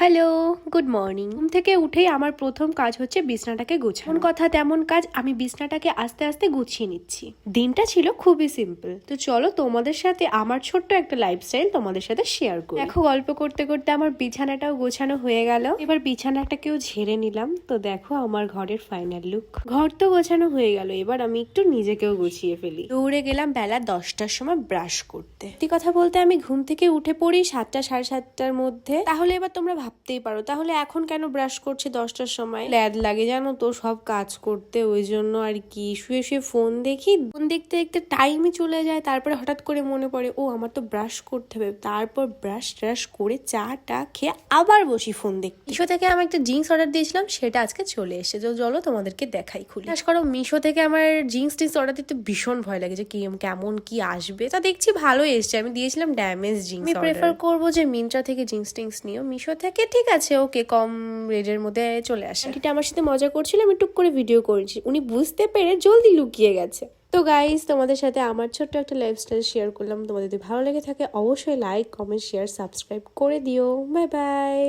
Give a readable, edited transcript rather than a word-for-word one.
Hello, good morning. ঘুম থেকে উঠেই আমার প্রথম কাজ হচ্ছে বিছনাটাকে গোছানো। কথা তেমন কাজ, আমি বিছনাটাকে আস্তে আস্তে গুছিয়ে নিচ্ছি। দিনটা ছিল খুবই সিম্পল, তো চলো তোমাদের সাথে আমার ছোট্ট একটা লাইফস্টাইল তোমাদের সাথে শেয়ার করি। দেখো, গল্প করতে করতে আমার বিছানাটাও গোছানো হয়ে গেল। এবার বিছানাটাকেও ঝেড়ে নিলাম। তো দেখো আমার ঘরের ফাইনাল লুক। ঘর তো গোছানো হয়ে গেল, এবার আমি একটু নিজেকেও গুছিয়ে ফেলি। দৌড়ে গেলাম বেলা 10টার সময় ব্রাশ করতে। সত্যি কথা বলতে আমি ঘুম থেকে উঠে পড়ি 7টা সাড়ে 7টার মধ্যে। তাহলে এবার তোমরা ভাবতেই পারো, তাহলে এখন কেন ব্রাশ করছে 10টার সময়? ল্যাদ লাগে জানো তো সব কাজ করতে, ওই জন্য আর কি। শুয়ে শুয়ে ফোন দেখি, ফোন দেখতে দেখতে টাইমই চলে যায়। তারপরে হঠাৎ করে মনে পড়ে, ও আমার তো ব্রাশ করতে হবে। তারপর ব্রাশ ট্রাশ করে চাটা খেয়ে আবার বসি ফোন দেখতে। মিশো থেকে আমি একটা জিন্স অর্ডার দিয়েছিলাম, সেটা আজকে চলে এসেছে। চলো তোমাদেরকে দেখাই খুলে। বিশ্বাস করো, মিশো থেকে আমার জিন্স টিন্স অর্ডার দিতে ভীষণ ভয় লাগে যে কেমন কি আসবে। তা দেখছি ভালোই এসছে। আমি দিয়েছিলাম ড্যামেজ জিন্স। আমি প্রেফার করবো যে মিন্ত্রা থেকে জিন্স টিন্স নিও। মিশো থেকে ঠিক আছে, ওকে, কম রেটের মধ্যে চলে আসে। আন্টিটা আমার সাথে মজা করছিল, আমি টুক করে ভিডিও করেছি। উনি বুঝতে পেরে জলদি লুকিয়ে গেছে। তো গাইস, তোমাদের সাথে আমার ছোট্ট একটা লাইফস্টাইল শেয়ার করলাম। তোমাদের যদি ভালো লেগে থাকে অবশ্যই লাইক, কমেন্ট, শেয়ার, সাবস্ক্রাইব করে দিও। Bye bye.